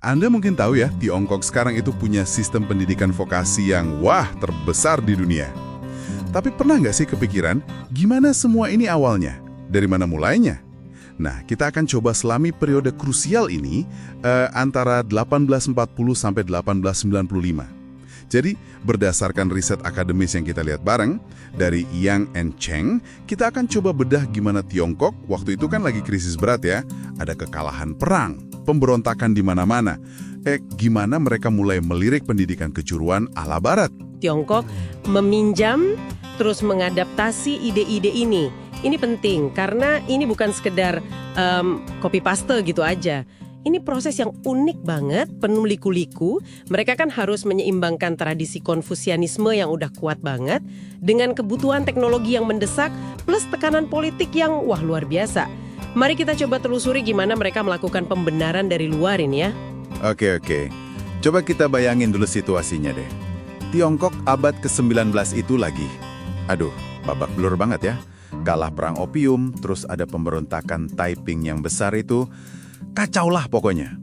Anda mungkin tahu ya, Tiongkok sekarang itu punya sistem pendidikan vokasi yang terbesar di dunia. Tapi pernah nggak sih kepikiran, gimana semua ini awalnya? Dari mana mulainya? Nah, kita akan coba selami periode krusial ini antara 1840 sampai 1895. Jadi, berdasarkan riset akademis yang kita lihat bareng, dari Yang and Cheng, kita akan coba bedah gimana Tiongkok, waktu itu kan lagi krisis berat ya, ada kekalahan perang, pemberontakan di mana-mana. Gimana mereka mulai melirik pendidikan kejuruan ala Barat? Tiongkok meminjam terus mengadaptasi ide-ide ini. Ini penting karena ini bukan sekedar copy paste gitu aja. Ini proses yang unik banget, penuh liku-liku. Mereka kan harus menyeimbangkan tradisi Konfusianisme yang udah kuat banget dengan kebutuhan teknologi yang mendesak plus tekanan politik yang luar biasa. Mari kita coba telusuri gimana mereka melakukan pembenaran dari luar ini ya. Oke. Coba kita bayangin dulu situasinya deh. Tiongkok abad ke-19 itu lagi. Aduh, babak belur banget ya. Kalah perang opium, terus ada pemberontakan Taiping yang besar itu. Kacau lah pokoknya.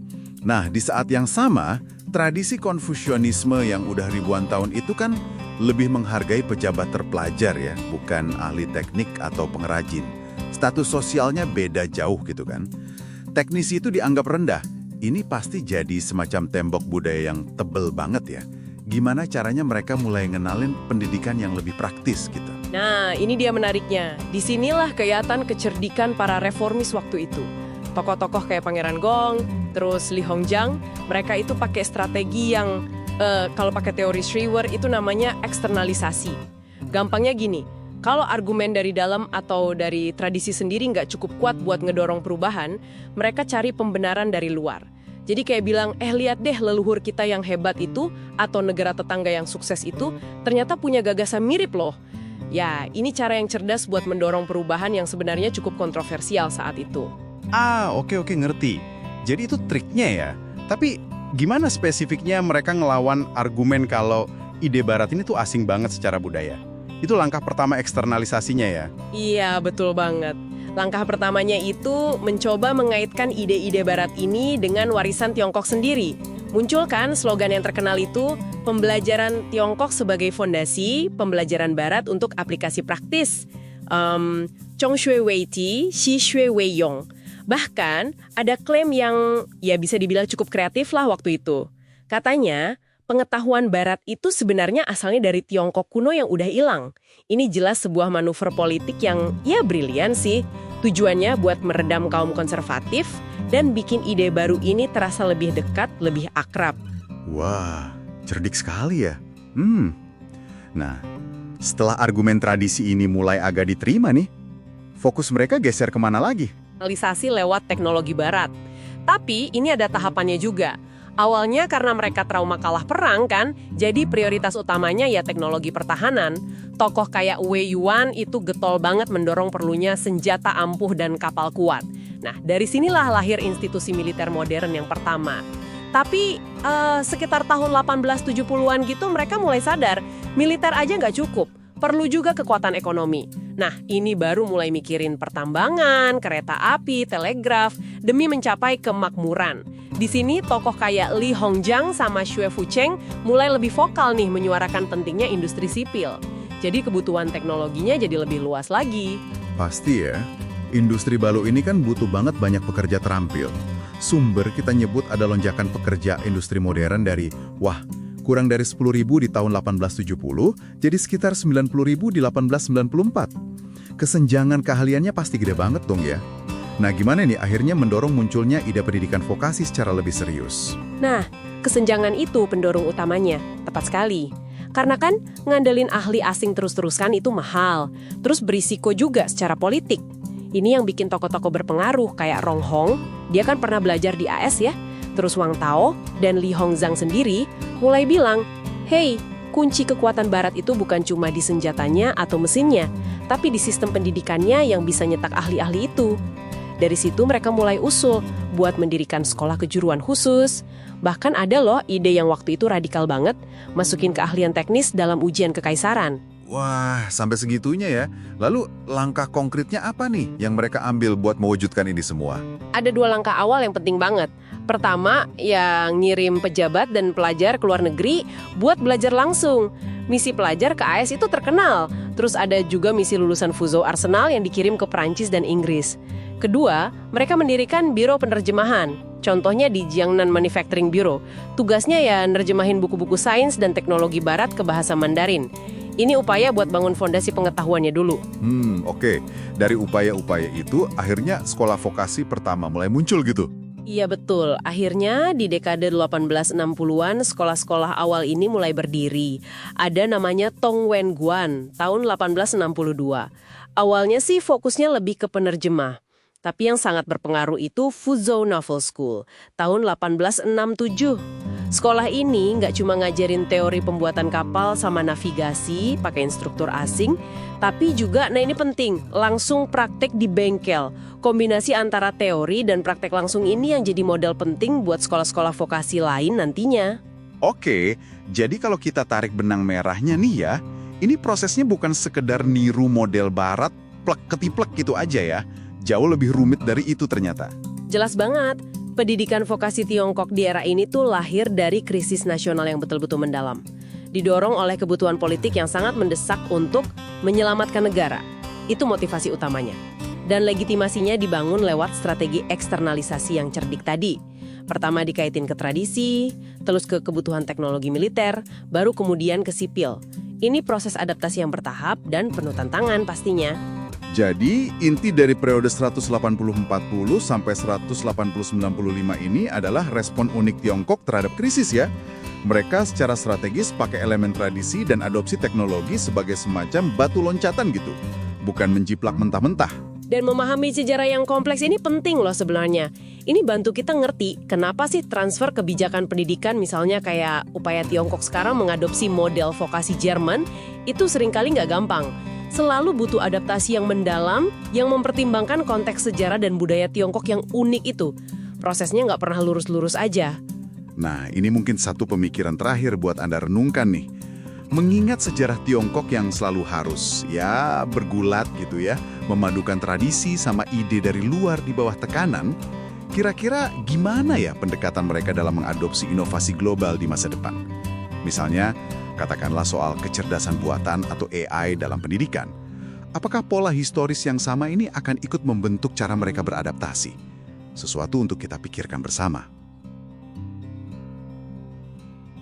Nah, di saat yang sama, tradisi Konfusianisme yang udah ribuan tahun itu kan lebih menghargai pejabat terpelajar ya, bukan ahli teknik atau pengrajin. Status sosialnya beda jauh gitu kan. Teknisi itu dianggap rendah. Ini pasti jadi semacam tembok budaya yang tebel banget ya. Gimana caranya mereka mulai ngenalin pendidikan yang lebih praktis gitu. Nah, ini dia menariknya. Disinilah kelihatan kecerdikan para reformis waktu itu. Tokoh-tokoh kayak Pangeran Gong, terus Li Hongzhang, mereka itu pakai strategi yang kalau pakai teori Shriver itu namanya eksternalisasi. Gampangnya gini, kalau argumen dari dalam atau dari tradisi sendiri nggak cukup kuat buat ngedorong perubahan, mereka cari pembenaran dari luar. Jadi kayak bilang, lihat deh leluhur kita yang hebat itu, atau negara tetangga yang sukses itu, ternyata punya gagasan mirip loh. Ya, ini cara yang cerdas buat mendorong perubahan yang sebenarnya cukup kontroversial saat itu. Oke, ngerti. Jadi itu triknya ya. Tapi gimana spesifiknya mereka ngelawan argumen kalau ide barat ini tuh asing banget secara budaya? Itu langkah pertama eksternalisasinya ya? Iya, betul banget. Langkah pertamanya itu mencoba mengaitkan ide-ide barat ini dengan warisan Tiongkok sendiri. Muncul kan slogan yang terkenal itu, pembelajaran Tiongkok sebagai fondasi, pembelajaran barat untuk aplikasi praktis. Zhong Xue Wei Ti, Xi Xue Wei Yong. Bahkan ada klaim yang bisa dibilang cukup kreatif lah waktu itu. Katanya, pengetahuan barat itu sebenarnya asalnya dari Tiongkok kuno yang udah hilang. Ini jelas sebuah manuver politik yang brilian sih. Tujuannya buat meredam kaum konservatif dan bikin ide baru ini terasa lebih dekat, lebih akrab. Wah, cerdik sekali ya. Nah, setelah argumen tradisi ini mulai agak diterima nih, fokus mereka geser kemana lagi? Realisasi lewat teknologi barat. Tapi ini ada tahapannya juga. Awalnya karena mereka trauma kalah perang kan, jadi prioritas utamanya teknologi pertahanan. Tokoh kayak Wei Yuan itu getol banget mendorong perlunya senjata ampuh dan kapal kuat. Nah, dari sinilah lahir institusi militer modern yang pertama. Tapi sekitar tahun 1870-an gitu mereka mulai sadar, militer aja nggak cukup. Perlu juga kekuatan ekonomi. Nah, ini baru mulai mikirin pertambangan, kereta api, telegraf, demi mencapai kemakmuran. Di sini tokoh kayak Li Hongzhang sama Xue Fucheng mulai lebih vokal nih menyuarakan pentingnya industri sipil. Jadi kebutuhan teknologinya jadi lebih luas lagi. Pasti ya, industri balu ini kan butuh banget banyak pekerja terampil. Sumber kita nyebut ada lonjakan pekerja industri modern dari, kurang dari 10.000 di tahun 1870, jadi sekitar 90.000 di 1894. Kesenjangan keahliannya pasti gede banget dong ya. Nah, gimana nih akhirnya mendorong munculnya ide pendidikan vokasi secara lebih serius? Nah, kesenjangan itu pendorong utamanya, tepat sekali. Karena kan ngandelin ahli asing terus-terusan itu mahal, terus berisiko juga secara politik. Ini yang bikin tokoh-tokoh berpengaruh kayak Rong Hong, dia kan pernah belajar di AS ya. Terus Wang Tao dan Li Hongzhang sendiri mulai bilang, kunci kekuatan barat itu bukan cuma di senjatanya atau mesinnya, tapi di sistem pendidikannya yang bisa nyetak ahli-ahli itu. Dari situ mereka mulai usul buat mendirikan sekolah kejuruan khusus. Bahkan ada loh ide yang waktu itu radikal banget, masukin keahlian teknis dalam ujian kekaisaran. Wah, sampai segitunya ya. Lalu langkah konkretnya apa nih yang mereka ambil buat mewujudkan ini semua? Ada 2 langkah awal yang penting banget. Pertama, ya ngirim pejabat dan pelajar ke luar negeri buat belajar langsung. Misi pelajar ke AS itu terkenal. Terus ada juga misi lulusan Fuso Arsenal yang dikirim ke Prancis dan Inggris. Kedua, mereka mendirikan biro penerjemahan. Contohnya di Jiangnan Manufacturing Bureau. Tugasnya ya nerjemahin buku-buku sains dan teknologi barat ke bahasa Mandarin. Ini upaya buat bangun fondasi pengetahuannya dulu. Oke. Dari upaya-upaya itu, akhirnya sekolah vokasi pertama mulai muncul gitu. Iya betul, akhirnya di dekade 1860-an sekolah-sekolah awal ini mulai berdiri. Ada namanya Tongwen Guan, tahun 1862. Awalnya sih fokusnya lebih ke penerjemah. Tapi yang sangat berpengaruh itu Fuzhou Naval School, tahun 1867. Sekolah ini nggak cuma ngajarin teori pembuatan kapal sama navigasi pakai instruktur asing, tapi juga, nah ini penting, langsung praktek di bengkel. Kombinasi antara teori dan praktek langsung ini yang jadi model penting buat sekolah-sekolah vokasi lain nantinya. Oke, jadi kalau kita tarik benang merahnya nih ya, ini prosesnya bukan sekedar niru model barat, plek ketiplek gitu aja ya. Jauh lebih rumit dari itu ternyata. Jelas banget. Pendidikan vokasi Tiongkok di era ini tuh lahir dari krisis nasional yang betul-betul mendalam. Didorong oleh kebutuhan politik yang sangat mendesak untuk menyelamatkan negara. Itu motivasi utamanya. Dan legitimasinya dibangun lewat strategi eksternalisasi yang cerdik tadi. Pertama dikaitin ke tradisi, terus ke kebutuhan teknologi militer, baru kemudian ke sipil. Ini proses adaptasi yang bertahap dan penuh tantangan pastinya. Jadi, inti dari periode 180-40 sampai 180-95 ini adalah respon unik Tiongkok terhadap krisis ya. Mereka secara strategis pakai elemen tradisi dan adopsi teknologi sebagai semacam batu loncatan gitu. Bukan menjiplak mentah-mentah. Dan memahami sejarah yang kompleks ini penting loh sebenarnya. Ini bantu kita ngerti kenapa sih transfer kebijakan pendidikan misalnya kayak upaya Tiongkok sekarang mengadopsi model vokasi Jerman itu seringkali nggak gampang. Selalu butuh adaptasi yang mendalam, yang mempertimbangkan konteks sejarah dan budaya Tiongkok yang unik itu. Prosesnya nggak pernah lurus-lurus aja. Nah, ini mungkin satu pemikiran terakhir buat Anda renungkan nih. Mengingat sejarah Tiongkok yang selalu harus, ya bergulat gitu ya, memadukan tradisi sama ide dari luar di bawah tekanan, kira-kira gimana ya pendekatan mereka dalam mengadopsi inovasi global di masa depan? Misalnya, katakanlah soal kecerdasan buatan atau AI dalam pendidikan. Apakah pola historis yang sama ini akan ikut membentuk cara mereka beradaptasi? Sesuatu untuk kita pikirkan bersama.